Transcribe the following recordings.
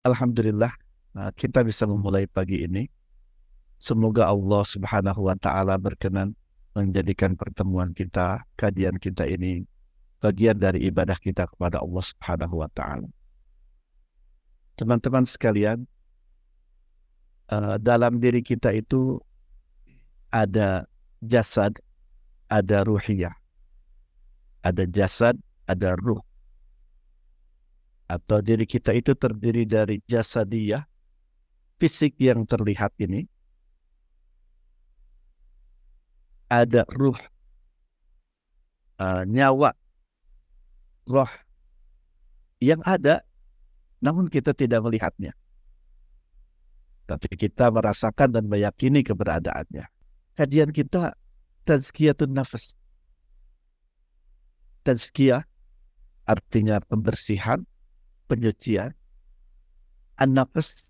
Alhamdulillah, kita bisa memulai pagi ini. Semoga Allah Subhanahu wa Ta'ala berkenan menjadikan pertemuan kita, kajian kita ini bagian dari ibadah kita kepada Allah Subhanahu wa Ta'ala. Teman-teman sekalian, dalam diri kita itu ada jasad, ada ruhiyah, ada jasad, ada ruh. Atau diri kita itu terdiri dari jasadiyah, fisik yang terlihat ini, ada ruh, nyawa, roh yang ada, namun kita tidak melihatnya. Tapi kita merasakan dan meyakini keberadaannya. Kajian kita tazkiyatun nafas. Tazkiyah artinya pembersihan, penyucian. An-nafas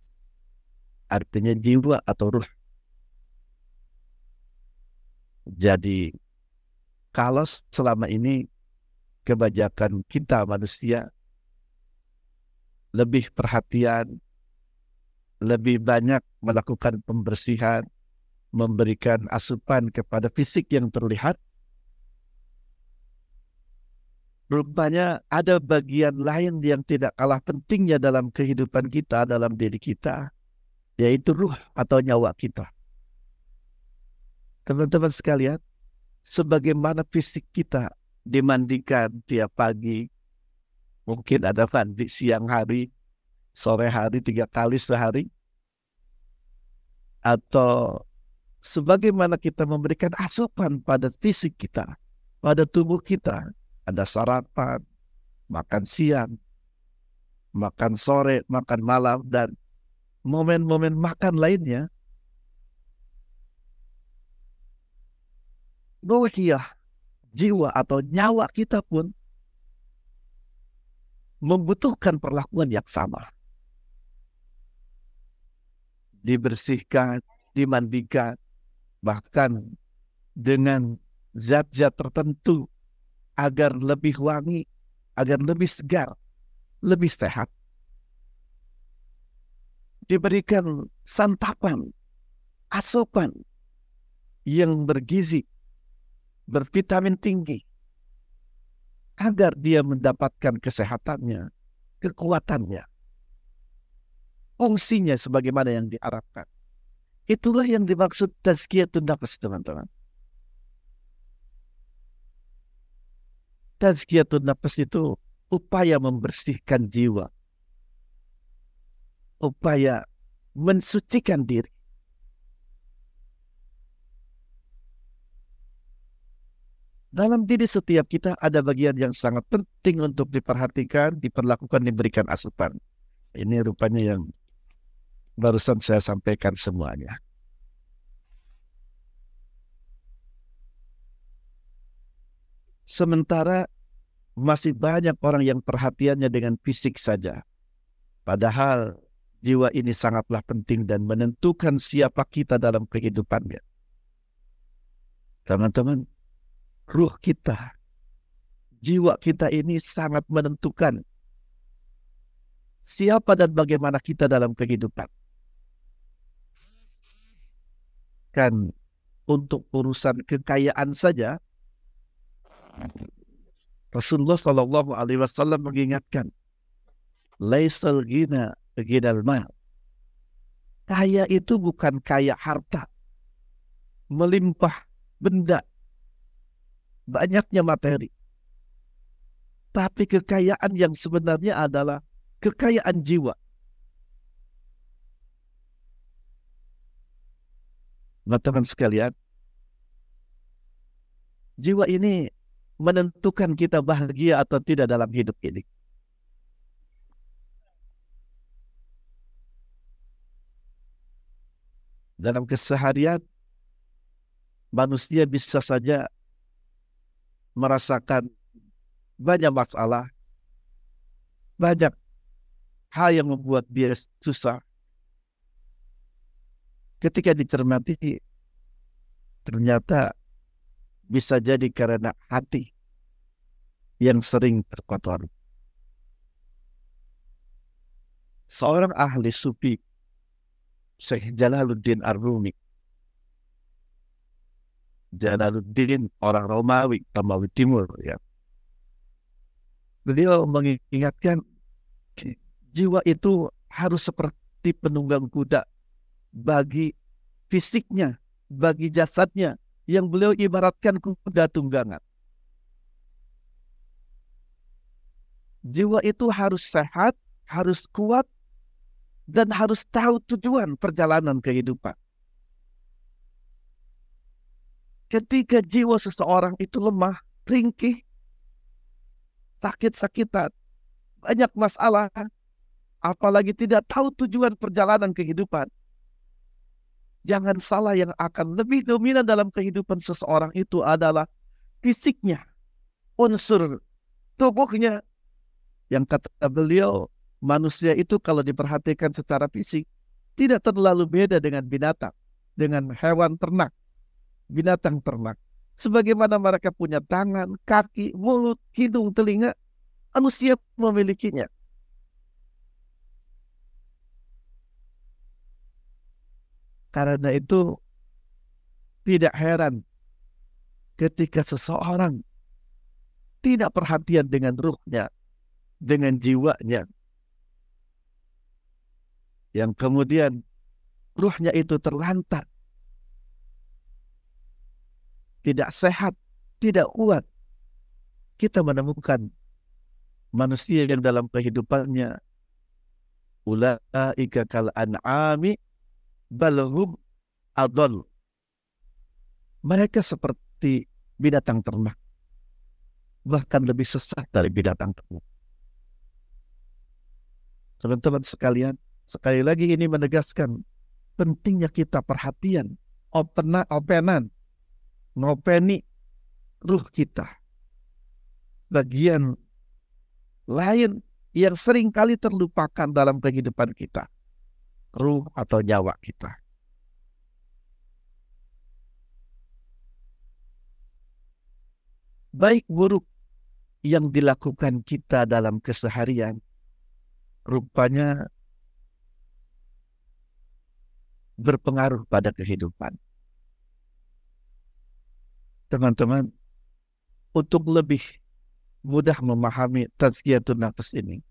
artinya jiwa atau ruh. Jadi kalau selama ini kebanyakan kita manusia lebih perhatian, lebih banyak melakukan pembersihan, memberikan asupan kepada fisik yang terlihat, rupanya ada bagian lain yang tidak kalah pentingnya dalam kehidupan kita, dalam diri kita, yaitu ruh atau nyawa kita. Teman-teman sekalian, sebagaimana fisik kita dimandikan tiap pagi, mungkin ada mandi siang hari, sore hari 3 kali sehari, atau sebagaimana kita memberikan asupan pada fisik kita, pada tubuh kita, ada sarapan, makan siang, makan sore, makan malam, dan momen-momen makan lainnya, ruhiyah, jiwa atau nyawa kita pun membutuhkan perlakuan yang sama. Dibersihkan, dimandikan, bahkan dengan zat-zat tertentu agar lebih wangi, agar lebih segar, lebih sehat. Diberikan santapan, asupan yang bergizi, bervitamin tinggi, agar dia mendapatkan kesehatannya, kekuatannya, fungsinya sebagaimana yang diharapkan. Itulah yang dimaksud tazkiyatun nafas, teman-teman. Tazkiyatun nafas itu upaya membersihkan jiwa, upaya mensucikan diri. Dalam diri setiap kita ada bagian yang sangat penting untuk diperhatikan, diperlakukan, diberikan asupan. Ini rupanya yang barusan saya sampaikan semuanya. Sementara masih banyak orang yang perhatiannya dengan fisik saja. Padahal jiwa ini sangatlah penting dan menentukan siapa kita dalam kehidupannya. Teman-teman, ruh kita, jiwa kita ini sangat menentukan siapa dan bagaimana kita dalam kehidupan. Kan untuk urusan kekayaan saja, Rasulullah Shallallahu Alaihi Wasallam mengingatkan, laisal ghina ghinal mal. Kaya itu bukan kaya harta, melimpah benda, banyaknya materi. Tapi kekayaan yang sebenarnya adalah kekayaan jiwa. Teman-teman sekalian, jiwa ini menentukan kita bahagia atau tidak dalam hidup ini. Dalam keseharian, manusia bisa saja merasakan banyak masalah, banyak hal yang membuat dia susah. Ketika dicermati, ternyata bisa jadi karena hati yang sering terkotori. Seorang ahli sufi, Syekh Jalaluddin Ar-Rumi. Jalaluddin orang Romawi, Romawi Timur ya. Beliau mengingatkan jiwa itu harus seperti penunggang kuda bagi fisiknya, bagi jasadnya, yang beliau ibaratkan kuda tunggangan. Jiwa itu harus sehat, harus kuat, dan harus tahu tujuan perjalanan kehidupan. Ketika jiwa seseorang itu lemah, ringkih, sakit-sakitan, banyak masalah, apalagi tidak tahu tujuan perjalanan kehidupan, jangan salah, yang akan lebih dominan dalam kehidupan seseorang itu adalah fisiknya, unsur tubuhnya. Yang kata beliau, manusia itu kalau diperhatikan secara fisik tidak terlalu beda dengan binatang, dengan hewan ternak, binatang ternak. Sebagaimana mereka punya tangan, kaki, mulut, hidung, telinga, manusia memilikinya. Karena itu tidak heran ketika seseorang tidak perhatian dengan ruhnya, dengan jiwanya, yang kemudian ruhnya itu terlantar, tidak sehat, tidak kuat. Kita menemukan manusia yang dalam kehidupannya ulaika kal an'ami bal hum adall. Mereka seperti binatang ternak, bahkan lebih sesat dari binatang ternak. Teman-teman sekalian, sekali lagi ini menegaskan pentingnya kita perhatian, openan, ngopeni ruh kita. Bagian lain yang sering kali terlupakan dalam kehidupan kita, ruh atau nyawa kita. Baik buruk yang dilakukan kita dalam keseharian, rupanya berpengaruh pada kehidupan. Teman-teman, untuk lebih mudah memahami tazkiyatun nafs ini,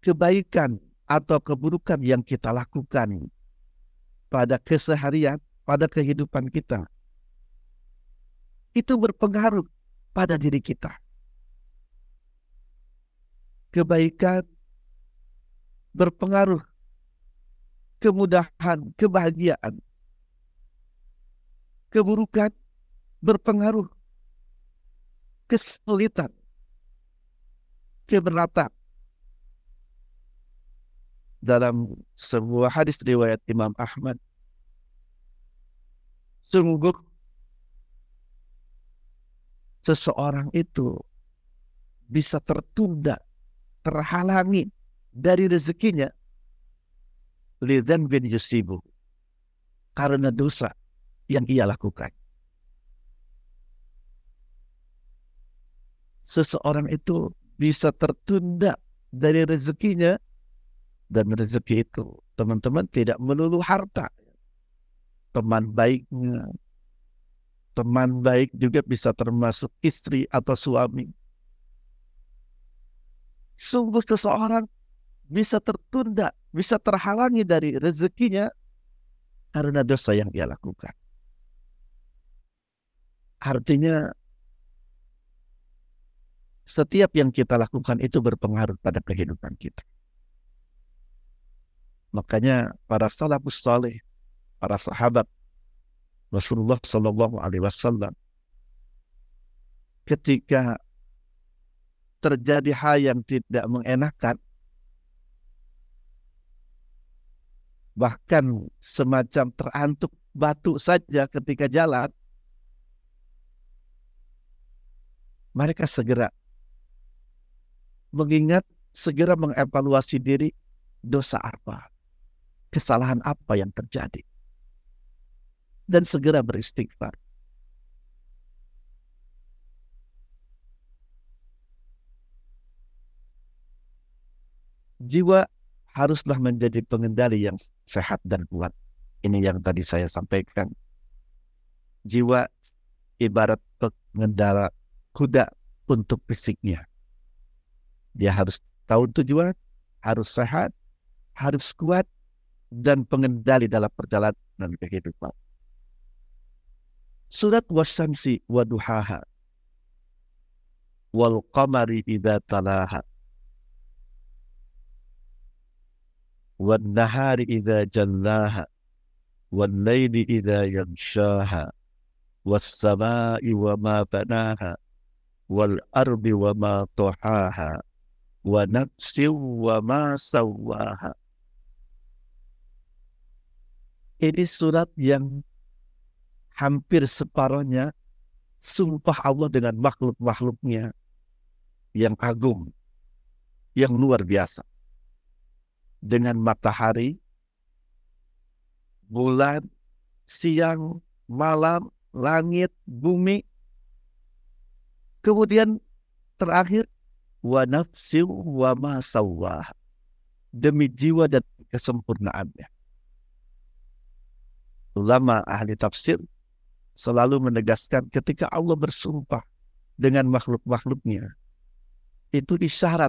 kebaikan atau keburukan yang kita lakukan pada keseharian, pada kehidupan kita, itu berpengaruh pada diri kita. Kebaikan berpengaruh, kemudahan, kebahagiaan. Keburukan berpengaruh, kesulitan, keberatan. Dalam sebuah hadis riwayat Imam Ahmad, sungguh seseorang itu bisa tertunda, terhalangi dari rezekinya lidzanbin yusibu, karena dosa yang ia lakukan. Seseorang itu bisa tertunda dari rezekinya, dan rezeki itu, teman-teman, tidak melulu harta. Teman baiknya, teman baik juga bisa termasuk istri atau suami. Sungguh seseorang bisa tertunda, bisa terhalangi dari rezekinya karena dosa yang ia lakukan. Artinya setiap yang kita lakukan itu berpengaruh pada kehidupan kita. Makanya para salafus saleh, para sahabat Rasulullah Shallallahu Alaihi Wasallam, ketika terjadi hal yang tidak mengenakan, bahkan semacam terantuk batu saja ketika jalan, mereka segera mengingat, segera mengevaluasi diri, dosa apa, kesalahan apa yang terjadi, dan segera beristighfar. Jiwa haruslah menjadi pengendali yang sehat dan kuat. Ini yang tadi saya sampaikan. Jiwa ibarat pengendara kuda untuk fisiknya. Dia harus tahu tujuan, harus sehat, harus kuat, dan pengendali dalam perjalanan kehidupan. Surat Wasyamsi wa duhaha wal qamari idza talaha wan nahari idza jallaha wal laili idza yaghshaha was samai wa ma banaha wal ardi wa ma tahaha wa nafsin wa ma sawwaha. Ini surat yang hampir separuhnya sumpah Allah dengan makhluk-makhluknya yang agung, yang luar biasa. Dengan matahari, bulan, siang, malam, langit, bumi. Kemudian terakhir, wa nafsi wa ma sawwaha, demi jiwa dan kesempurnaannya. Ulama ahli tafsir selalu menegaskan ketika Allah bersumpah dengan makhluk-makhluknya, itu isyarat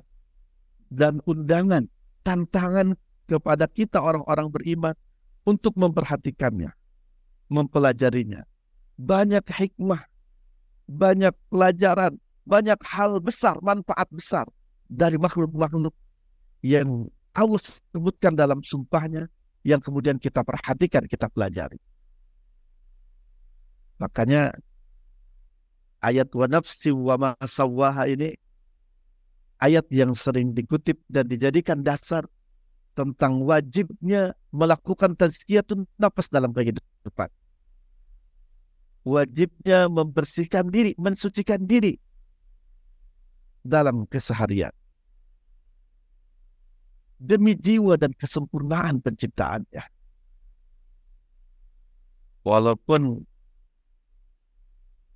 dan undangan, tantangan kepada kita orang-orang beriman untuk memperhatikannya, mempelajarinya. Banyak hikmah, banyak pelajaran, banyak hal besar, manfaat besar dari makhluk-makhluk yang Allah sebutkan dalam sumpahnya, yang kemudian kita perhatikan, kita pelajari. Makanya ayat wa nafsi wa ma sawwaha ini ayat yang sering dikutip dan dijadikan dasar tentang wajibnya melakukan tazkiyatun nafas dalam kehidupan. Wajibnya membersihkan diri, mensucikan diri dalam keseharian. Demi jiwa dan kesempurnaan penciptaannya. Walaupun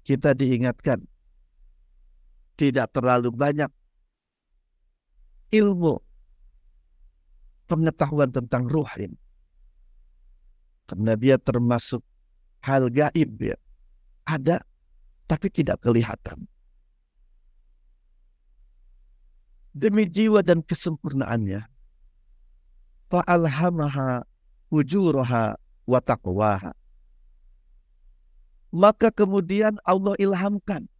kita diingatkan tidak terlalu banyak ilmu pengetahuan tentang ruh ini, karena dia termasuk hal gaib, ya. Ada tapi tidak kelihatan. Demi jiwa dan kesempurnaannya, fa'alhamaha fujuraha wa taqwaha, maka kemudian Allah ilhamkan,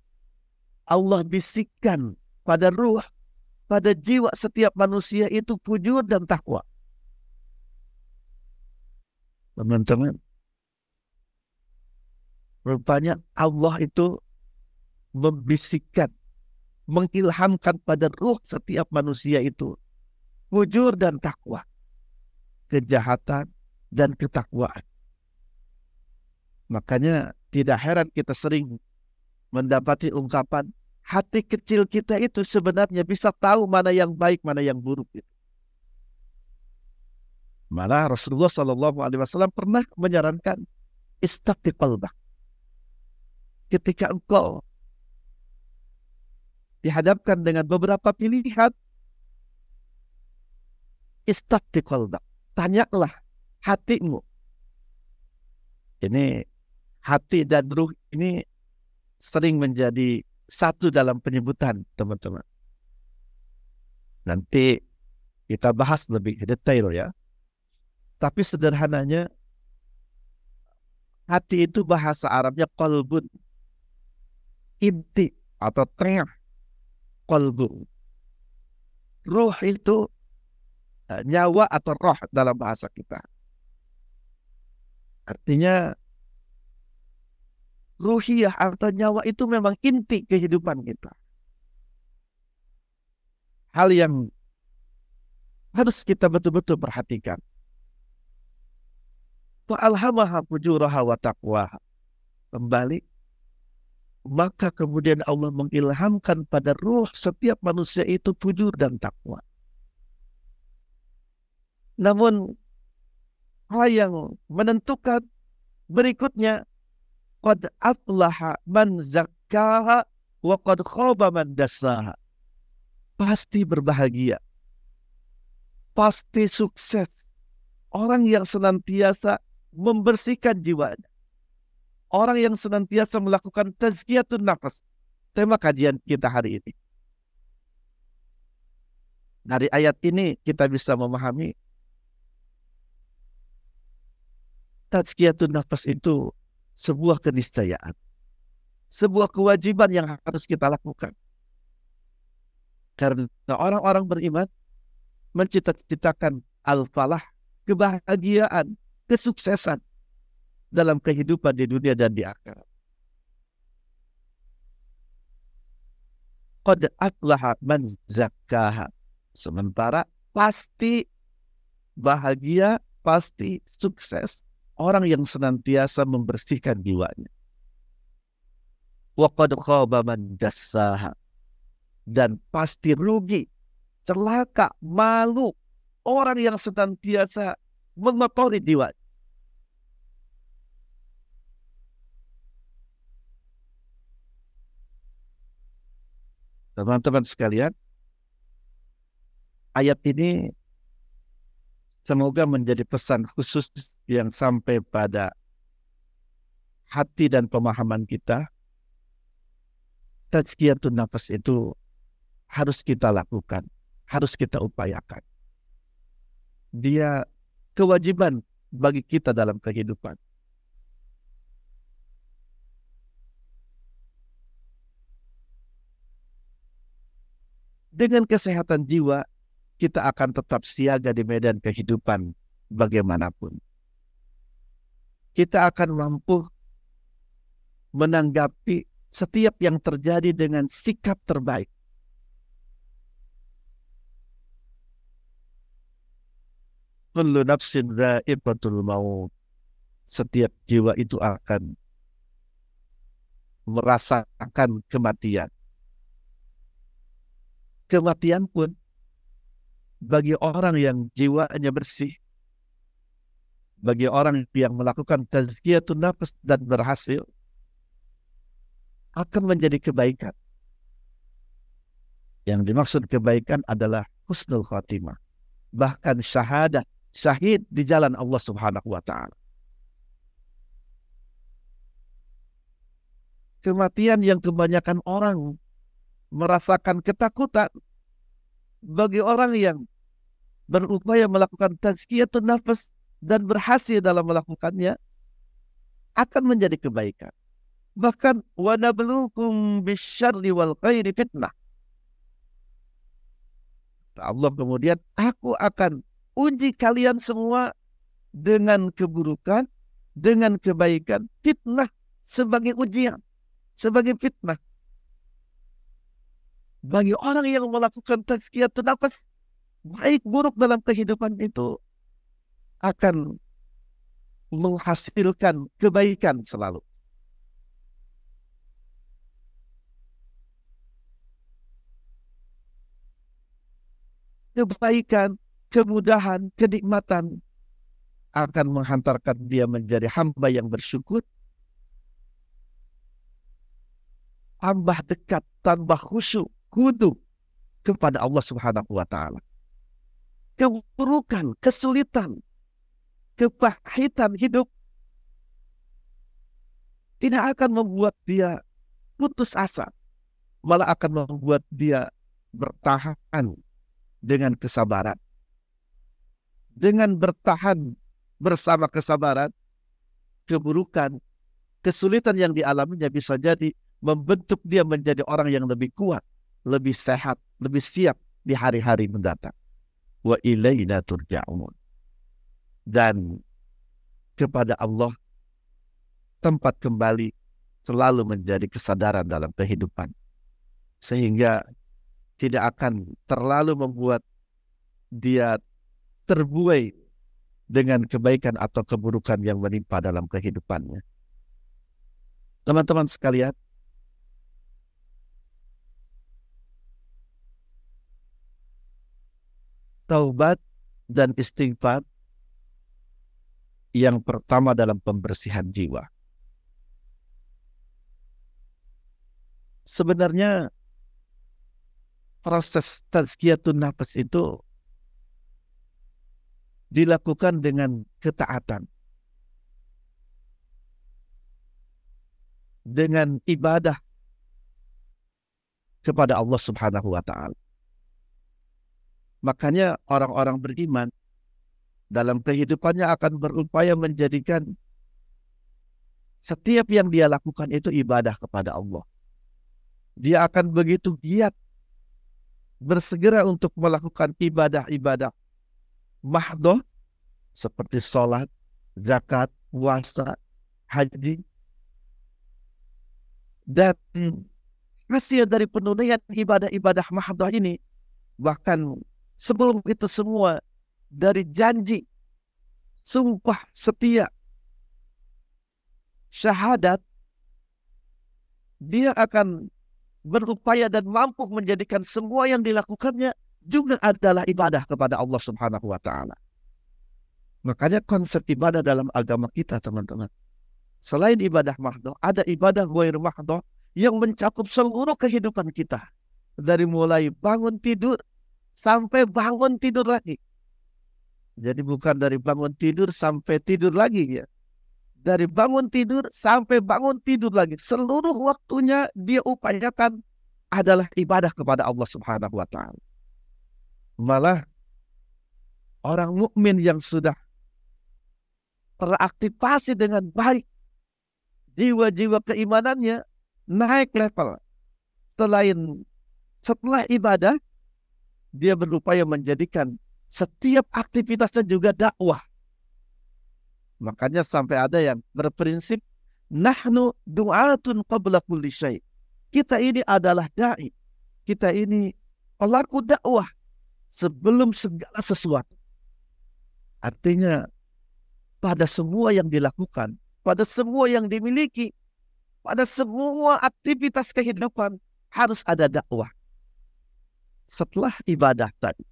Allah bisikkan pada ruh, pada jiwa setiap manusia itu fujur dan takwa. Teman-teman, rupanya Allah itu membisikkan, mengilhamkan pada ruh setiap manusia itu fujur dan takwa, kejahatan dan ketakwaan. Makanya tidak heran kita sering mendapati ungkapan hati kecil kita itu sebenarnya bisa tahu mana yang baik, mana yang buruk. Malah Rasulullah SAW pernah menyarankan istafti qalbak. Ketika engkau dihadapkan dengan beberapa pilihan, istafti qalbak, tanyalah hatimu. Ini hati dan ruh ini sering menjadi satu dalam penyebutan, teman-teman. Nanti kita bahas lebih detail, ya. Tapi sederhananya, hati itu bahasa Arabnya qalbun, inti atau tengah, qalbu. Ruh itu nyawa atau roh dalam bahasa kita. Artinya ruhiyah atau nyawa itu memang inti kehidupan kita. Hal yang harus kita betul-betul perhatikan. Fa'alhamaha fujuraha wa taqwaha. Kembali, maka kemudian Allah mengilhamkan pada ruh setiap manusia itu fujur dan takwa. Namun hal yang menentukan berikutnya, qad aflaha man zakkaha wa qad khaba man dassaha. Pasti berbahagia pasti sukses. Orang yang senantiasa membersihkan jiwanya. Orang yang senantiasa melakukan tazkiyatun nafas. Tema kajian kita hari ini. Dari ayat ini kita bisa memahami tazkiyatun nafas itu sebuah keniscayaan. Sebuah kewajiban yang harus kita lakukan. Karena orang-orang beriman mencita-citakan al-falah, kebahagiaan, kesuksesan dalam kehidupan di dunia dan di akhirat. Qad aflaha man zakkaha. Sementara pasti bahagia, pasti sukses orang yang senantiasa membersihkan jiwanya. Wa qad khaba man dassaha. Dan pasti rugi, celaka, malu orang yang senantiasa mengotori jiwa. Teman-teman sekalian, ayat ini semoga menjadi pesan khusus yang sampai pada hati dan pemahaman kita. Tazkiyatun nafas itu harus kita lakukan, harus kita upayakan. Dia kewajiban bagi kita dalam kehidupan. Dengan kesehatan jiwa, kita akan tetap siaga di medan kehidupan bagaimanapun. Kita akan mampu menanggapi setiap yang terjadi dengan sikap terbaik. Kullu nafsin dha'iqatul maut. Setiap jiwa itu akan merasakan kematian. Kematian pun bagi orang yang jiwanya bersih, bagi orang yang melakukan tazkiyatun nafas dan berhasil, akan menjadi kebaikan. Yang dimaksud kebaikan adalah husnul khatimah. Bahkan syahadah, syahid di jalan Allah Subhanahu wa ta'ala. Kematian yang kebanyakan orang merasakan ketakutan, bagi orang yang berupaya melakukan tazkiyatun nafas dan berhasil dalam melakukannya, akan menjadi kebaikan. Bahkan wa nabluukum bisyarri wal khairi fitnah. Allah kemudian, aku akan uji kalian semua dengan keburukan, dengan kebaikan, fitnah sebagai ujian, sebagai fitnah. Bagi orang yang melakukan tazkiyatun nafas, baik buruk dalam kehidupan itu akan menghasilkan kebaikan selalu. Kebaikan, kemudahan, kenikmatan akan menghantarkan dia menjadi hamba yang bersyukur, tambah dekat, tambah khusyuk, khudu kepada Allah Subhanahu wa ta'ala. Keburukan, kesulitan, kepahitan hidup tidak akan membuat dia putus asa, malah akan membuat dia bertahan dengan kesabaran. Dengan bertahan bersama kesabaran, keburukan, kesulitan yang dialaminya bisa jadi membentuk dia menjadi orang yang lebih kuat, lebih sehat, lebih siap di hari-hari mendatang. Wa ilaina turja'un. Dan kepada Allah tempat kembali selalu menjadi kesadaran dalam kehidupan. Sehingga tidak akan terlalu membuat dia terbuai dengan kebaikan atau keburukan yang menimpa dalam kehidupannya. Teman-teman sekalian, taubat dan istighfar yang pertama dalam pembersihan jiwa. Sebenarnya proses tazkiyatun nafas itu dilakukan dengan ketaatan, dengan ibadah kepada Allah Subhanahu wa Ta'ala. Makanya orang-orang beriman dalam kehidupannya akan berupaya menjadikan setiap yang dia lakukan itu ibadah kepada Allah. Dia akan begitu giat bersegera untuk melakukan ibadah-ibadah mahdoh seperti sholat, zakat, puasa, haji. Dan hasil dari penunaian ibadah-ibadah mahdoh ini, bahkan sebelum itu semua, dari janji, sumpah setia, syahadat, dia akan berupaya dan mampu menjadikan semua yang dilakukannya juga adalah ibadah kepada Allah Subhanahu wa Ta'ala. Makanya konsep ibadah dalam agama kita, teman-teman, selain ibadah mahdoh, ada ibadah ghair mahdoh yang mencakup seluruh kehidupan kita. Dari mulai bangun tidur sampai bangun tidur lagi. Jadi bukan dari bangun tidur sampai tidur lagi ya. Dari bangun tidur sampai bangun tidur lagi. Seluruh waktunya dia upayakan adalah ibadah kepada Allah Subhanahu wa Ta'ala. Malah orang mukmin yang sudah teraktivasi dengan baik, jiwa-jiwa keimanannya naik level. Setelah ibadah, dia berupaya menjadikan setiap aktivitasnya juga dakwah. Makanya sampai ada yang berprinsip nahnu du'atun qabla kulli syai'. Kita ini adalah dai. Kita ini pelaku dakwah sebelum segala sesuatu. Artinya pada semua yang dilakukan, pada semua yang dimiliki, pada semua aktivitas kehidupan harus ada dakwah. Setelah ibadah tadi.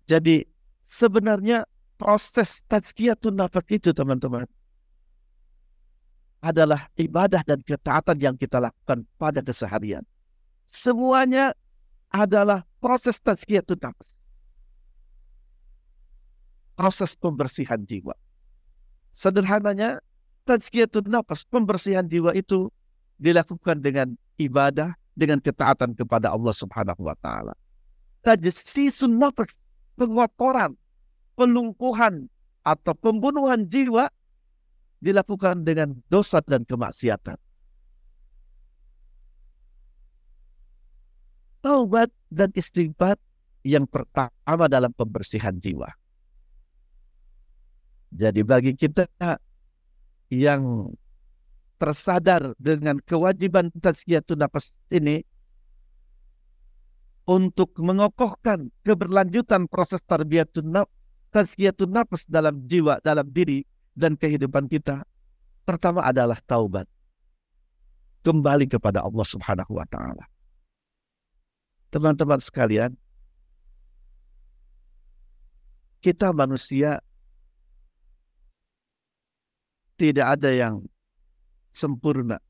Jadi sebenarnya proses tazkiyatun nafs itu, teman-teman, adalah ibadah dan ketaatan yang kita lakukan pada keseharian. Semuanya adalah proses tazkiyatun nafs. Proses pembersihan jiwa. Sederhananya, tazkiyatun nafs, pembersihan jiwa itu dilakukan dengan ibadah, dengan ketaatan kepada Allah Subhanahu wa Ta'ala. Tajsisun nafs, pengotoran, pelumpuhan atau pembunuhan jiwa dilakukan dengan dosa dan kemaksiatan. Taubat dan istighfar yang pertama dalam pembersihan jiwa. Jadi bagi kita yang tersadar dengan kewajiban tazkiyatun nafs ini, untuk mengokohkan keberlanjutan proses tazkiyatun nafs dalam jiwa, dalam diri dan kehidupan kita, pertama adalah taubat. Kembali kepada Allah Subhanahu wa Ta'ala. Teman-teman sekalian, kita manusia tidak ada yang sempurna,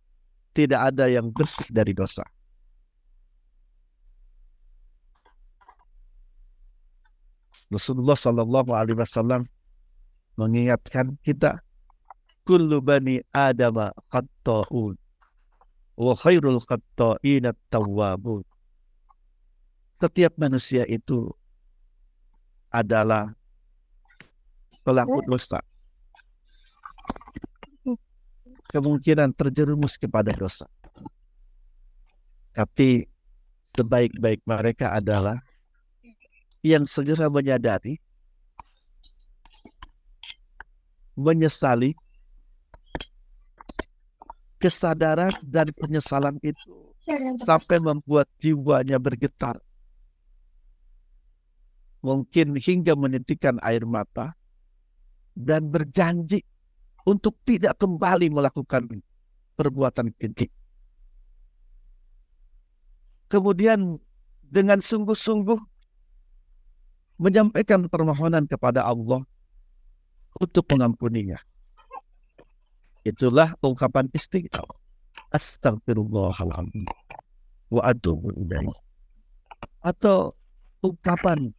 tidak ada yang bersih dari dosa. Rasulullah Sallallahu Alaihi Wasallam mengingatkan kita, kullu bani adama khatta'un wa khairul khatta'ina tawwabun. Setiap manusia itu adalah pelaku dosa. Kemungkinan terjerumus kepada dosa. Tapi sebaik-baik mereka adalah yang segera menyadari, menyesali, kesadaran dan penyesalan itu sampai membuat jiwanya bergetar. Mungkin hingga menitikkan air mata dan berjanji untuk tidak kembali melakukan perbuatan keji. Kemudian dengan sungguh-sungguh menyampaikan permohonan kepada Allah untuk mengampuninya. Itulah ungkapan istighfar. Astaghfirullahaladzim wa atubu ilaih. Atau ungkapan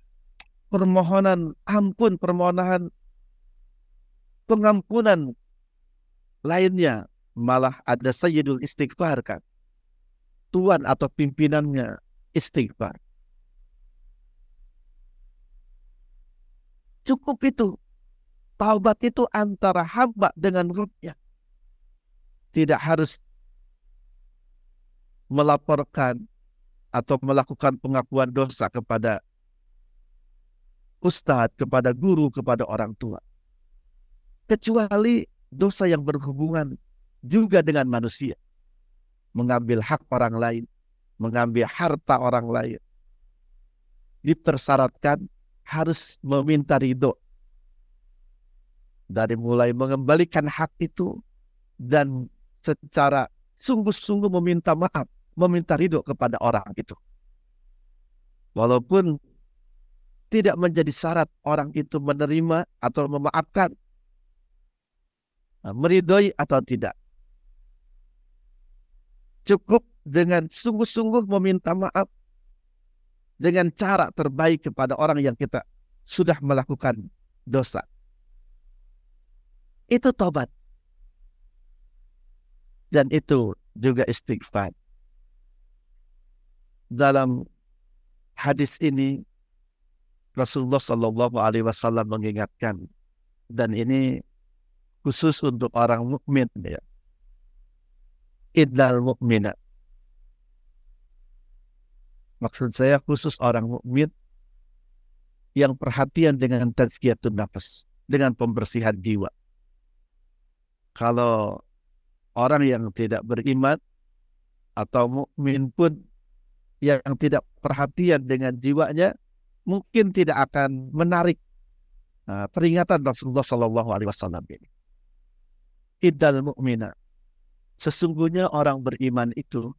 permohonan ampun, permohonan pengampunan lainnya, malah ada sayyidul istighfar kan, tuan atau pimpinannya istighfar. Cukup itu. Taubat itu antara hamba dengan Rabb-nya. Tidak harus melaporkan atau melakukan pengakuan dosa kepada ustadz, kepada guru, kepada orang tua. Kecuali dosa yang berhubungan juga dengan manusia. Mengambil hak orang lain, mengambil harta orang lain. Dipersyaratkan harus meminta ridho. Dari mulai mengembalikan hak itu dan secara sungguh-sungguh meminta maaf, meminta ridho kepada orang itu. Walaupun tidak menjadi syarat orang itu menerima atau memaafkan, meridhoi atau tidak. Cukup dengan sungguh-sungguh meminta maaf dengan cara terbaik kepada orang yang kita sudah melakukan dosa. Itu tobat. Dan itu juga istighfar. Dalam hadis ini Rasulullah Shallallahu Alaihi Wasallam mengingatkan, dan ini khusus untuk orang mukmin ya. Innal mu'mina. Maksud saya khusus orang mukmin yang perhatian dengan tazkiyatun nafas, dengan pembersihan jiwa. Kalau orang yang tidak beriman atau mukmin pun yang tidak perhatian dengan jiwanya, mungkin tidak akan menarik peringatan Rasulullah Shallallahu Alaihi Wasallam ini. Idal mu'mina, sesungguhnya orang beriman itu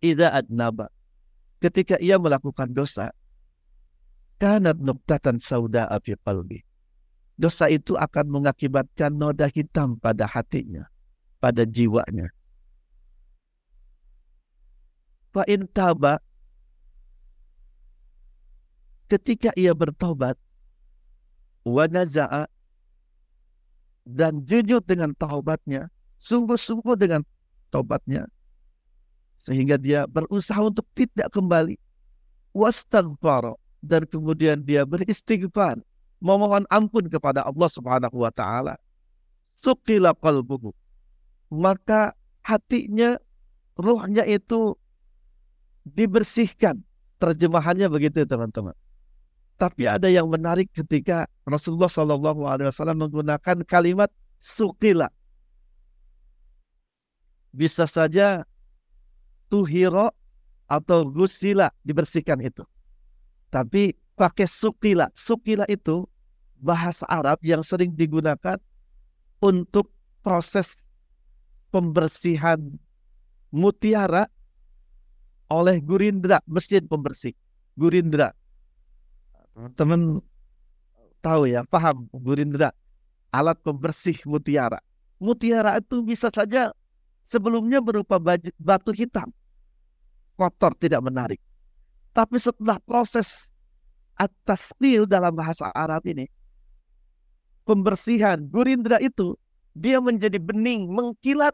idza adnaba, ketika ia melakukan dosa, kanat nuqtatan sauda'a fi qalbi, dosa itu akan mengakibatkan noda hitam pada hatinya, pada jiwanya. Fa in taba, ketika ia bertobat, wa naza'a, dan jujur dengan taubatnya, sungguh-sungguh dengan taubatnya, sehingga dia berusaha untuk tidak kembali, wastaghfara, dan kemudian dia beristighfar, memohon ampun kepada Allah Subhanahu wa taala, suqila qalbuhu, maka hatinya, ruhnya itu dibersihkan. Terjemahannya begitu teman-teman. Tapi ada yang menarik ketika Rasulullah Shallallahu Alaihi Wasallam menggunakan kalimat suqila. Bisa saja tuhiro atau gusila, dibersihkan itu. Tapi pakai suqila. Suqila itu bahasa Arab yang sering digunakan untuk proses pembersihan mutiara oleh gurindra, mesin pembersih gurindra. Teman tahu ya, paham gurindra, alat pembersih mutiara. Mutiara itu bisa saja sebelumnya berupa batu hitam, kotor, tidak menarik. Tapi setelah proses at-tasqil dalam bahasa Arab ini, pembersihan gurindra itu, dia menjadi bening, mengkilat,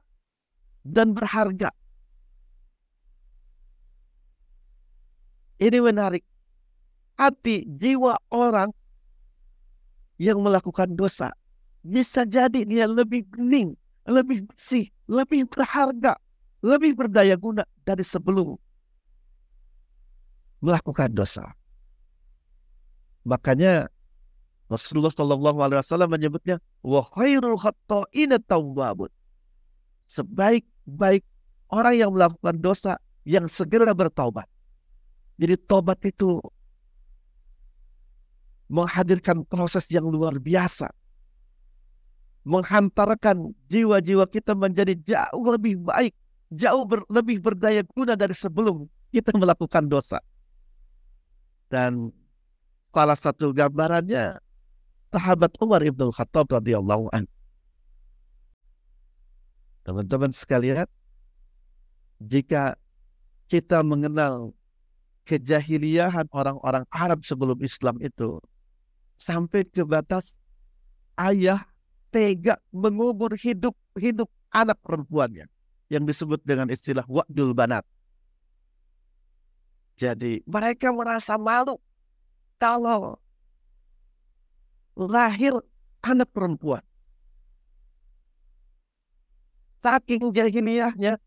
dan berharga. Ini menarik. Hati, jiwa orang yang melakukan dosa, bisa jadi dia lebih bening, lebih bersih, lebih berharga, lebih berdaya guna dari sebelum melakukan dosa. Makanya Rasulullah Shallallahu Alaihi Wasallam menyebutnya wa khairul khatta'ina tawwabun, sebaik-baik orang yang melakukan dosa yang segera bertaubat. Jadi taubat itu menghadirkan proses yang luar biasa, menghantarkan jiwa-jiwa kita menjadi jauh lebih baik, jauh lebih berdaya guna dari sebelum kita melakukan dosa. Dan salah satu gambarannya sahabat Umar ibn Khattab radhiyallahu anhu. Teman-teman sekalian, jika kita mengenal kejahiliahan orang-orang Arab sebelum Islam itu sampai ke batas ayah tega mengubur hidup anak perempuannya yang disebut dengan istilah wa'dul banat. Jadi mereka merasa malu kalau lahir anak perempuan. Saking jahiliyahnya.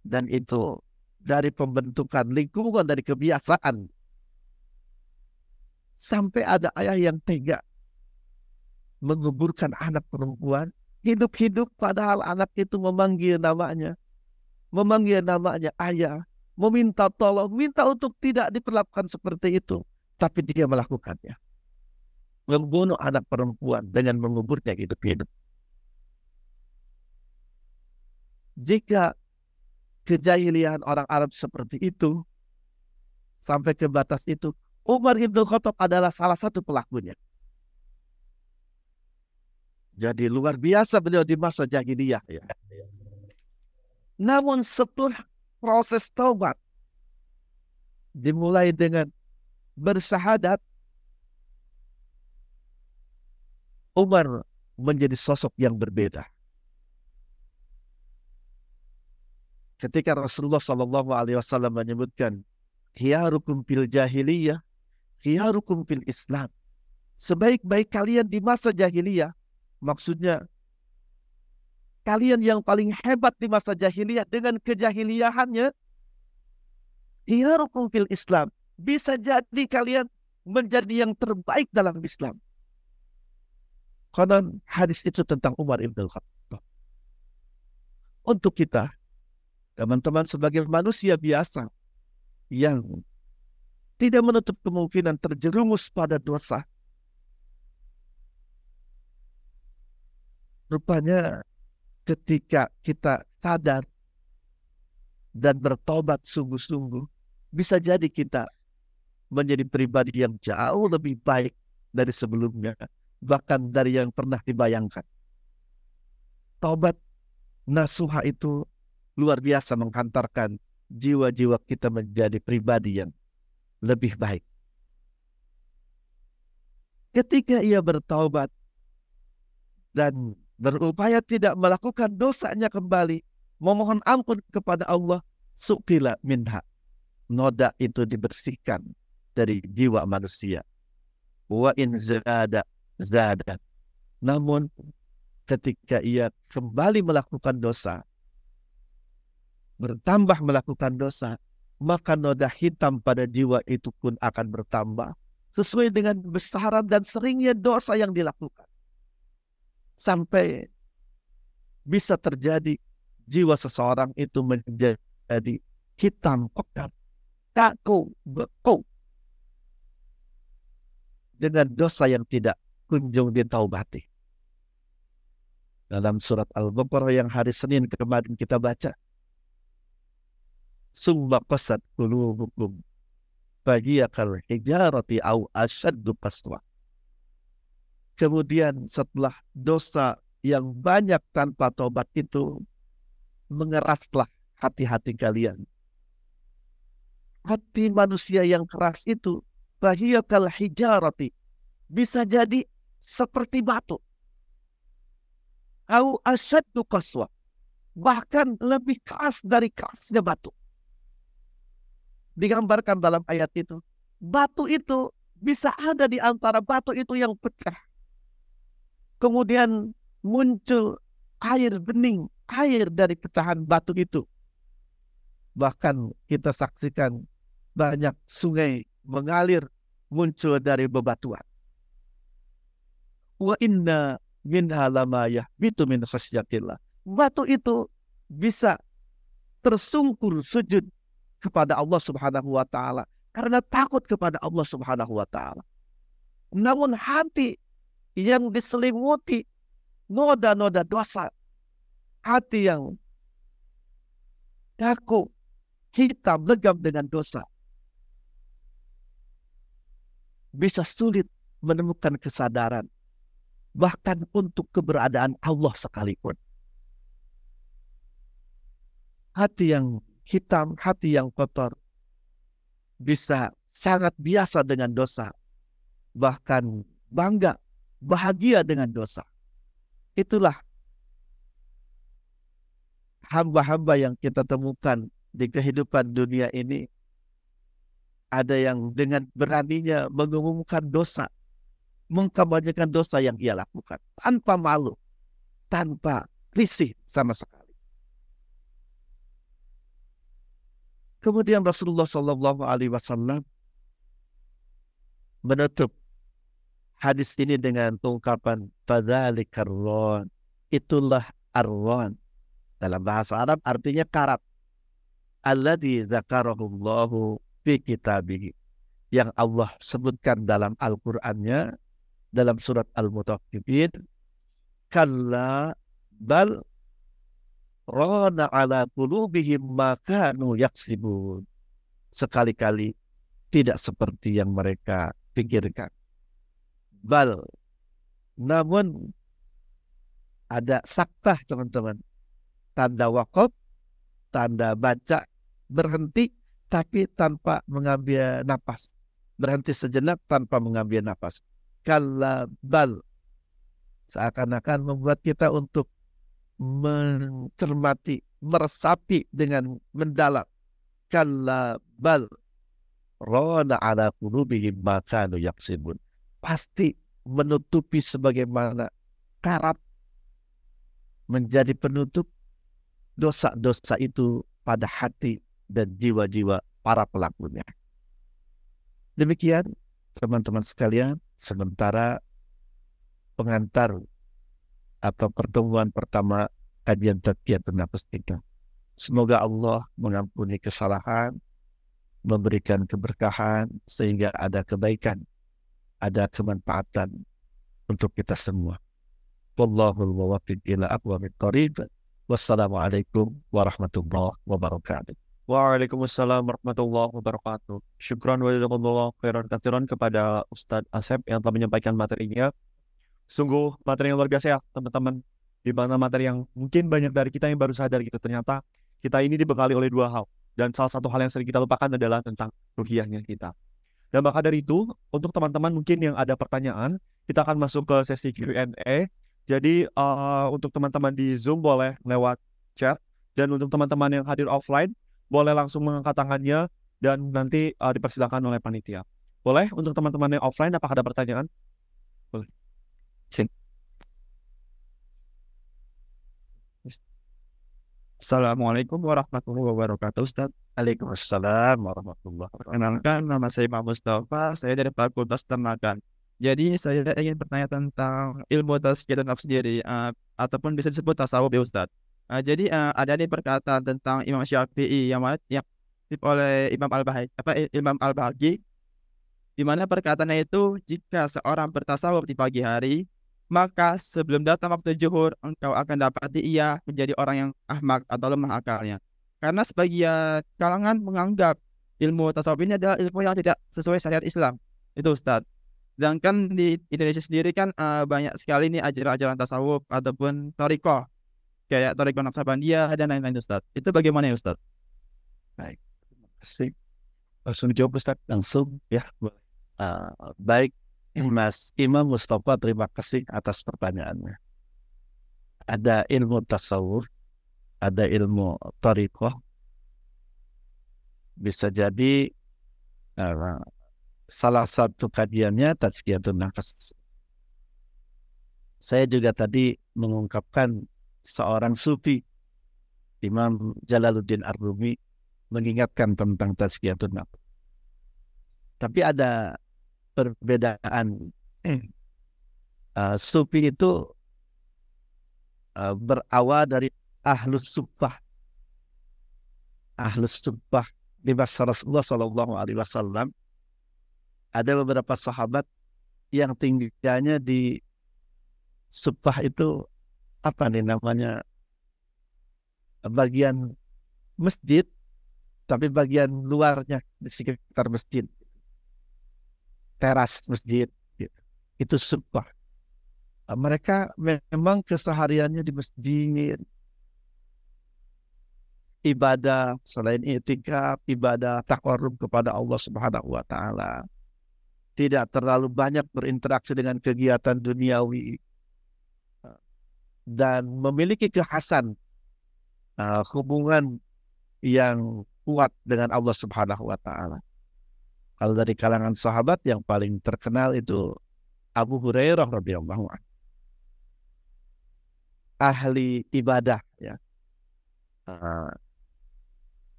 Dan itu dari pembentukan lingkungan, dari kebiasaan. Sampai ada ayah yang tega menguburkan anak perempuan hidup-hidup, padahal anak itu memanggil namanya ayah, meminta tolong, minta untuk tidak diperlakukan seperti itu, tapi dia melakukannya, membunuh anak perempuan dengan menguburnya hidup-hidup. Jika kejahilian orang Arab seperti itu sampai ke batas itu, Umar Ibn Khattab adalah salah satu pelakunya. Jadi luar biasa beliau di masa jahiliyah ya. Namun setelah proses taubat dimulai dengan bersyahadat, Umar menjadi sosok yang berbeda. Ketika Rasulullah SAW menyebutkan khiyarukum fil jahiliyah, khiyarukum fil Islam, sebaik-baik kalian di masa jahiliyah, maksudnya kalian yang paling hebat di masa jahiliyah dengan kejahiliyahannya, khiyarukum fil Islam, bisa jadi kalian menjadi yang terbaik dalam Islam. Konon hadis itu tentang Umar Ibn Khattab. Untuk kita, teman-teman, sebagai manusia biasa yang tidak menutup kemungkinan terjerumus pada dosa, rupanya ketika kita sadar dan bertobat sungguh-sungguh, bisa jadi kita menjadi pribadi yang jauh lebih baik dari sebelumnya, bahkan dari yang pernah dibayangkan. Taubat nasuha itu luar biasa menghantarkan jiwa-jiwa kita menjadi pribadi yang lebih baik. Ketika ia bertaubat dan berupaya tidak melakukan dosanya kembali, memohon ampun kepada Allah, suqila minha, noda itu dibersihkan dari jiwa manusia. Wa in zada. Namun ketika ia kembali melakukan dosa, bertambah melakukan dosa, maka noda hitam pada jiwa itu pun akan bertambah sesuai dengan besaran dan seringnya dosa yang dilakukan, sampai bisa terjadi jiwa seseorang itu menjadi hitam pekat, kaku, beku, dengan dosa yang tidak kunjung ditaubati. Dalam surat Al-Baqarah yang hari Senin kemarin kita baca, summa qasat qulubukum fahiyakal hijarati aw asyaddu qaswa. Kemudian setelah dosa yang banyak tanpa tobat itu, mengeraslah hati-hati kalian. Hati manusia yang keras itu, fahiyakal hijarati, bisa jadi seperti batu, aw asyaddu qaswa, bahkan lebih keras dari kerasnya batu. Digambarkan dalam ayat itu, batu itu bisa ada di antara batu itu yang pecah, kemudian muncul air bening, air dari pecahan batu itu. Bahkan kita saksikan banyak sungai mengalir muncul dari bebatuan. Wa inna minha lama yahbitu min khasyatillah. Batu itu bisa tersungkur sujud kepada Allah Subhanahu wa ta'ala karena takut kepada Allah Subhanahu wa ta'ala. Namun hati yang diselimuti noda-noda dosa, hati yang kaku, hitam, legam dengan dosa, bisa sulit menemukan kesadaran, bahkan untuk keberadaan Allah sekalipun. Hati yang hitam, hati yang kotor, bisa sangat biasa dengan dosa, bahkan bangga, bahagia dengan dosa. Itulah hamba-hamba yang kita temukan di kehidupan dunia ini. Ada yang dengan beraninya mengumumkan dosa, mengkampanyekan dosa yang ia lakukan tanpa malu, tanpa risih sama sekali. Kemudian Rasulullah Shallallahu Alaihi Wasallam menutup hadis ini dengan ungkapan fadzalikar ron, itulah ar-ron. Dalam bahasa Arab artinya karat. Alladzi zakarahullahu fi kitabihi, yang Allah sebutkan dalam Al-Qur'annya dalam surat Al-Mutaffifin, kalla bal rana ala qulubihim ma kanu yaksibun. Sekali-kali tidak seperti yang mereka pikirkan. Bal, namun ada saktah teman-teman, tanda waqaf, tanda baca, berhenti tapi tanpa mengambil napas, berhenti sejenak tanpa mengambil napas. Kalla bal, seakan-akan membuat kita untuk mencermati, meresapi dengan mendalam. Kalla bal rana ala qulubihim ma kanu yaksibun, pasti menutupi sebagaimana karat menjadi penutup dosa-dosa itu pada hati dan jiwa-jiwa para pelakunya. Demikian teman-teman sekalian, sementara pengantar atau pertemuan pertama kajian Tazkiyatun Nafs kita. Semoga Allah mengampuni kesalahan, memberikan keberkahan sehingga ada kebaikan, ada kemanfaatan untuk kita semua. Wallahul muwaffiq ila aqwamit thoriq. Wassalamualaikum warahmatullahi wabarakatuh. Waalaikumsalam warahmatullahi wabarakatuh. Syukran wa jazakumullah khairan katsiran kepada Ustadz Asep yang telah menyampaikan materinya. Sungguh materi yang luar biasa ya teman-teman. Di mana materi yang mungkin banyak dari kita yang baru sadar gitu. Ternyata kita ini dibekali oleh dua hal. Dan salah satu hal yang sering kita lupakan adalah tentang ruhiyahnya kita. Dan maka dari itu, untuk teman-teman mungkin yang ada pertanyaan, kita akan masuk ke sesi Q&A. Jadi untuk teman-teman di Zoom boleh lewat chat. Dan untuk teman-teman yang hadir offline, boleh langsung mengangkat tangannya dan nanti dipersilakan oleh panitia. Boleh untuk teman-teman yang offline, apakah ada pertanyaan? Boleh. Assalamualaikum warahmatullahi wabarakatuh, Ustaz. Waalaikumsalam warahmatullahi wabarakatuh. Perkenalkan, nama saya Imam Mustafa, saya dari Fakultas Peternakan. Jadi saya ingin bertanya tentang ilmu tazkiyatun nafs sendiri, ataupun bisa disebut tasawuf ya Ustaz. Jadi ada nih perkataan tentang Imam Syafi'i yang mana yang dikutip oleh Imam Al-Bahaqi, di mana perkataannya itu, jika seorang bertasawuf di pagi hari, maka sebelum datang waktu zuhur engkau akan dapati ia menjadi orang yang ahmak atau lemah akalnya. Karena sebagian kalangan menganggap ilmu tasawuf ini adalah ilmu yang tidak sesuai syariat Islam. Itu Ustaz. Sedangkan di Indonesia sendiri kan banyak sekali nih ajaran-ajaran tasawuf ataupun thariqah, kayak thariqah Naqsabandiyah dan lain-lain Ustaz. Itu bagaimana ya Ustaz? Baik, terima kasih. Langsung dijawab Ustaz, langsung ya. Baik, Mas Imam Mustafa, terima kasih atas pertanyaannya. Ada ilmu tasawuf, ada ilmu thariqah. Bisa jadi salah satu kajiannya Tazkiyatun Nafs. Saya juga tadi mengungkapkan seorang sufi, Imam Jalaluddin Ar-Rumi, mengingatkan tentang Tazkiyatun Nafs. Tapi ada perbedaan. Sufi itu berawal dari Ahlus Suffah. Ahlus Suffah di masa Rasulullah SAW. Ada beberapa sahabat yang tinggalnya di Suffah itu, apa nih namanya, bagian masjid, tapi bagian luarnya di sekitar masjid, teras masjid gitu. Itu Suffah. Mereka memang kesehariannya di masjid, ibadah selain i'tikaf, ibadah taqarrub kepada Allah Subhanahu wa taala. Tidak terlalu banyak berinteraksi dengan kegiatan duniawi dan memiliki kekhasan hubungan yang kuat dengan Allah Subhanahu wa taala. Kalau dari kalangan sahabat yang paling terkenal itu Abu Hurairah radhiyallahu anhu. Ahli ibadah ya.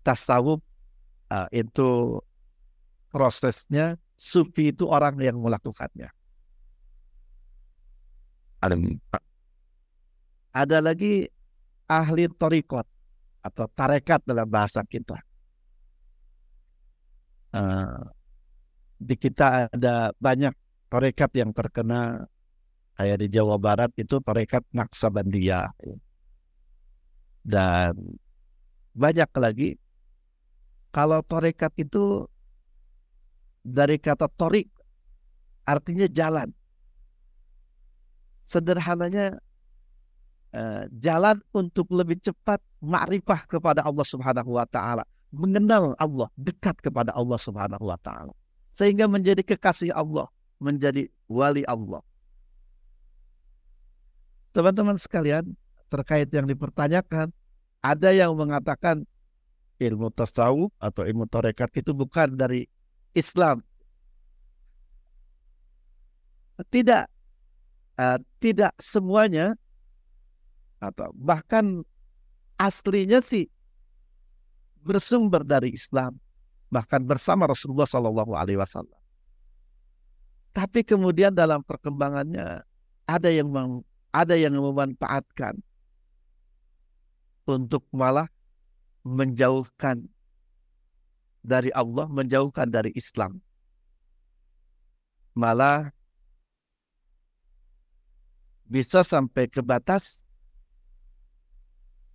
Tasawuf itu prosesnya, sufi itu orang yang melakukannya. Ada lagi ahli torikot atau tarekat dalam bahasa kita. Di kita ada banyak tarekat yang terkenal, kayak di Jawa Barat itu tarekat Naksabandiyah. Dan banyak lagi. Kalau tarekat itu dari kata torik, artinya jalan. Sederhananya jalan untuk lebih cepat ma'rifah kepada Allah Subhanahu wa taala, mengenal Allah, dekat kepada Allah Subhanahu wa taala, sehingga menjadi kekasih Allah, menjadi wali Allah. Teman-teman sekalian, terkait yang dipertanyakan, ada yang mengatakan ilmu tasawuf atau ilmu tarekat itu bukan dari Islam. Tidak, tidak semuanya, atau bahkan aslinya sih bersumber dari Islam, bahkan bersama Rasulullah Shallallahu Alaihi Wasallam. Tapi kemudian dalam perkembangannya ada yang memanfaatkan untuk malah menjauhkan dari Allah, menjauhkan dari Islam, malah bisa sampai ke batas,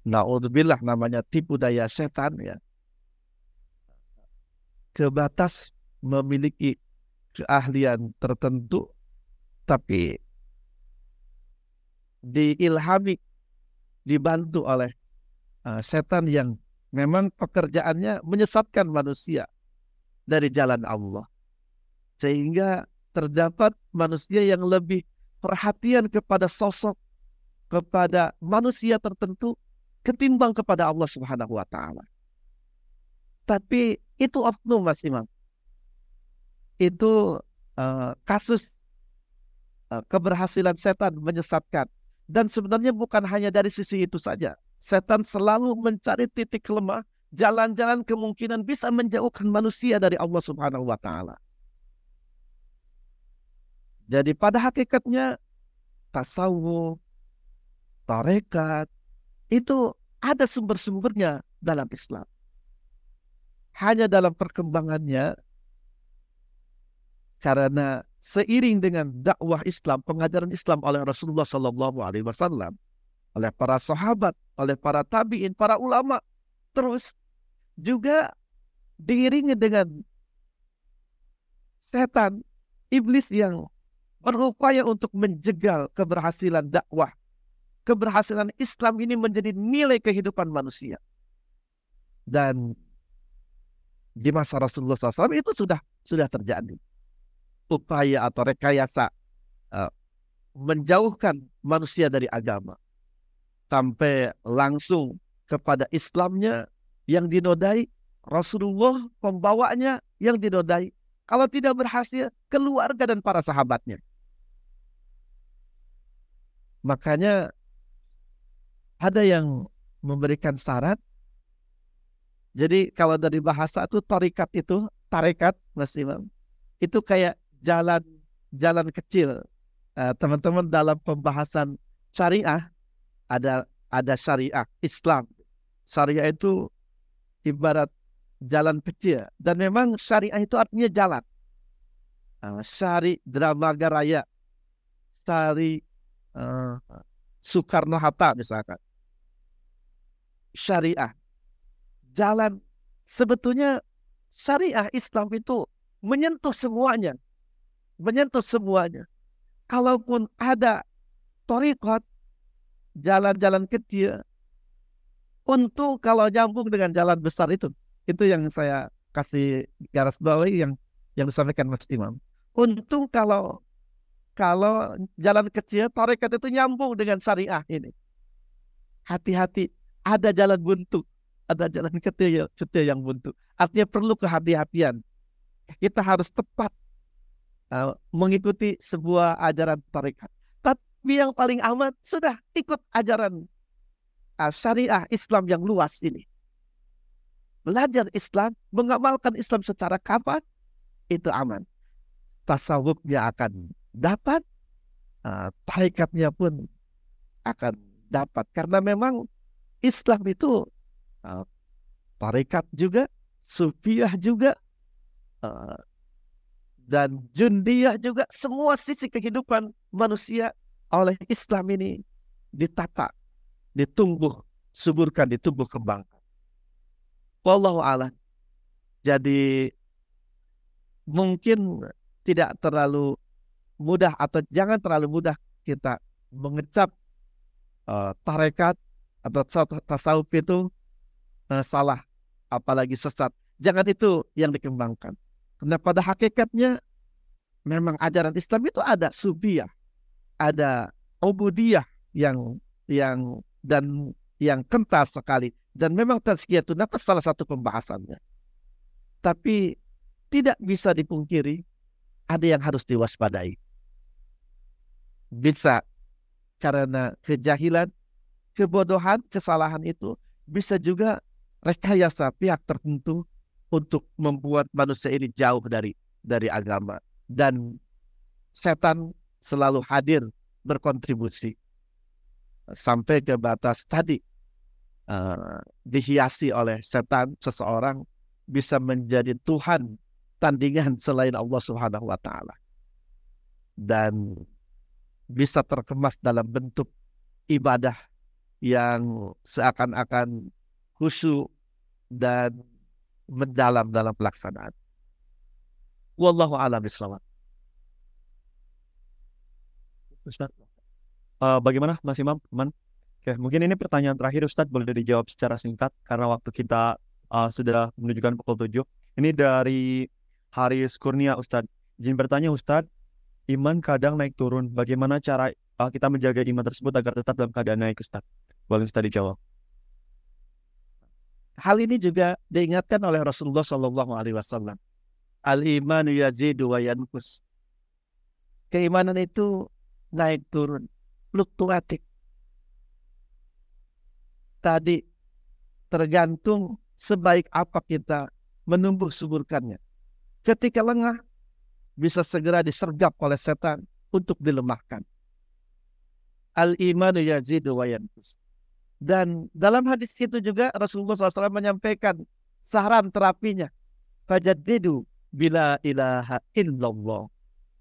naudzubillah, namanya tipu daya setan ya, ke batas memiliki keahlian tertentu, tapi diilhami, dibantu oleh setan yang memang pekerjaannya menyesatkan manusia dari jalan Allah. Sehingga terdapat manusia yang lebih perhatian kepada sosok, kepada manusia tertentu ketimbang kepada Allah Subhanahu wa taala. Tapi itu oknum, Mas Imam. Itu kasus keberhasilan setan menyesatkan. Dan sebenarnya bukan hanya dari sisi itu saja. Setan selalu mencari titik lemah, jalan-jalan kemungkinan bisa menjauhkan manusia dari Allah Subhanahu wa taala. Jadi pada hakikatnya tasawuf, tarekat itu ada sumber-sumbernya dalam Islam. Hanya dalam perkembangannya, karena seiring dengan dakwah Islam, pengajaran Islam oleh Rasulullah Sallallahu Alaihi Wasallam, oleh para sahabat, oleh para tabiin, para ulama, terus juga diiringi dengan setan, iblis yang berupaya untuk menjegal keberhasilan dakwah, keberhasilan Islam ini menjadi nilai kehidupan manusia. Dan di masa Rasulullah SAW itu sudah terjadi upaya atau rekayasa menjauhkan manusia dari agama, sampai langsung kepada Islamnya yang dinodai, Rasulullah pembawanya yang dinodai. Kalau tidak berhasil, keluarga dan para sahabatnya. Makanya ada yang memberikan syarat. Jadi kalau dari bahasa itu tarekat, Mas Imam, itu kayak jalan kecil. Teman-teman, dalam pembahasan syariah ada syariah Islam. Syariah itu ibarat jalan kecil, dan memang syariah itu artinya jalan. Syari Dramaga Raya, syari Soekarno Hatta misalkan. Syariah, jalan. Sebetulnya syariah Islam itu menyentuh semuanya. Menyentuh semuanya. Kalaupun ada thariqat, jalan-jalan kecil, Untung kalau nyambung dengan jalan besar itu yang saya kasih garis bawahi yang disampaikan Mas Imam. Untung kalau jalan kecil tarekat itu nyambung dengan syariah ini. Hati-hati, ada jalan buntu, ada jalan kecil yang buntu. Artinya perlu kehati-hatian. Kita harus tepat mengikuti sebuah ajaran tarekat. Tapi yang paling aman sudah ikut ajaran syariah Islam yang luas ini. Belajar Islam, mengamalkan Islam secara kapan, itu aman. Tasawufnya akan dapat, tarikatnya pun akan dapat. Karena memang Islam itu tarikat juga, sufiyah juga, dan jundiyah juga. Semua sisi kehidupan manusia oleh Islam ini ditata, ditumbuh, suburkan, ditumbuh kembangkan. Wallahu a'lam. Jadi mungkin tidak terlalu mudah atau jangan terlalu mudah kita mengecap tarekat atau tasawuf itu salah, apalagi sesat. Jangan itu yang dikembangkan. Karena pada hakikatnya memang ajaran Islam itu ada sufiyah, ada ubudiyah yang kental sekali, dan memang tazkiyatun nafs salah satu pembahasannya. Tapi tidak bisa dipungkiri ada yang harus diwaspadai. Bisa karena kejahilan, kebodohan, kesalahan itu bisa juga rekayasa pihak tertentu untuk membuat manusia ini jauh dari agama, dan setan selalu hadir berkontribusi sampai ke batas tadi. Dihiasi oleh setan, seseorang bisa menjadi Tuhan tandingan selain Allah Subhanahu wa Ta'ala, dan bisa terkemas dalam bentuk ibadah yang seakan-akan khusyuk dan mendalam dalam pelaksanaan. Wallahu a'lam bishawab. Ustaz, bagaimana Mas Imam? Aman? Oke, mungkin ini pertanyaan terakhir Ustadz, boleh dijawab secara singkat karena waktu kita sudah menunjukkan pukul 7. Ini dari Haris Kurnia Ustadz. Izin bertanya Ustadz, iman kadang naik turun. Bagaimana cara kita menjaga iman tersebut agar tetap dalam keadaan naik Ustadz? Boleh Ustadz dijawab. Hal ini juga diingatkan oleh Rasulullah SAW. Al-imanu yazidu wa yanqus. Keimanan itu naik turun, fluktuatif. Tadi tergantung sebaik apa kita menumbuh suburkannya. Ketika lengah, bisa segera disergap oleh setan untuk dilemahkan. Al-imanu yazidu wa yanqus. Dan dalam hadis itu juga Rasulullah SAW menyampaikan saran terapinya. Fajaddidu bila ilaha illallah.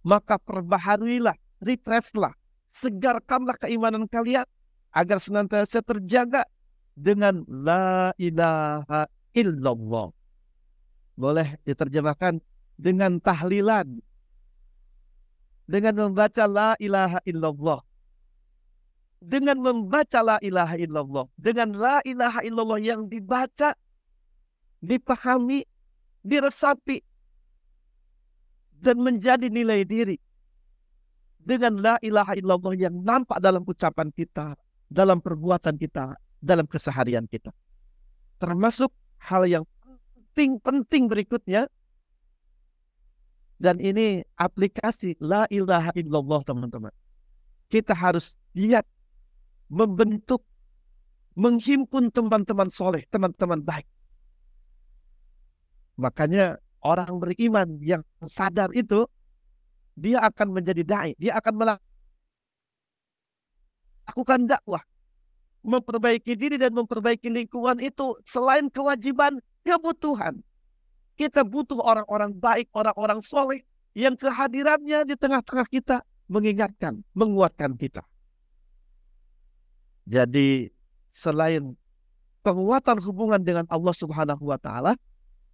Maka perbaharuilah, refreshlah, segarkanlah keimanan kalian agar senantiasa terjaga dengan la ilaha illallah. Boleh diterjemahkan dengan tahlilan, dengan membaca la ilaha illallah. Dengan membaca la ilaha illallah, dengan la ilaha illallah yang dibaca, dipahami, diresapi, dan menjadi nilai diri. Dengan la ilaha illallah yang nampak dalam ucapan kita, dalam perbuatan kita, dalam keseharian kita. Termasuk hal yang penting berikutnya, dan ini aplikasi la ilaha illallah teman-teman. Kita harus lihat, membentuk, menghimpun teman-teman soleh, teman-teman baik. Makanya orang beriman yang sadar itu, dia akan menjadi da'i, dia akan melakukan dakwah, memperbaiki diri dan memperbaiki lingkungan itu selain kewajiban, kebutuhan. Kita butuh orang-orang baik, orang-orang soleh yang kehadirannya di tengah-tengah kita mengingatkan, menguatkan kita. Jadi selain penguatan hubungan dengan Allah Subhanahu wa Ta'ala,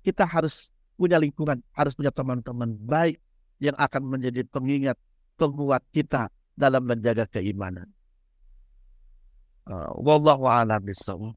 kita harus punya lingkungan, harus punya teman-teman baik yang akan menjadi pengingat, penguat kita dalam menjaga keimanan. Wallahu a'lam bishawab.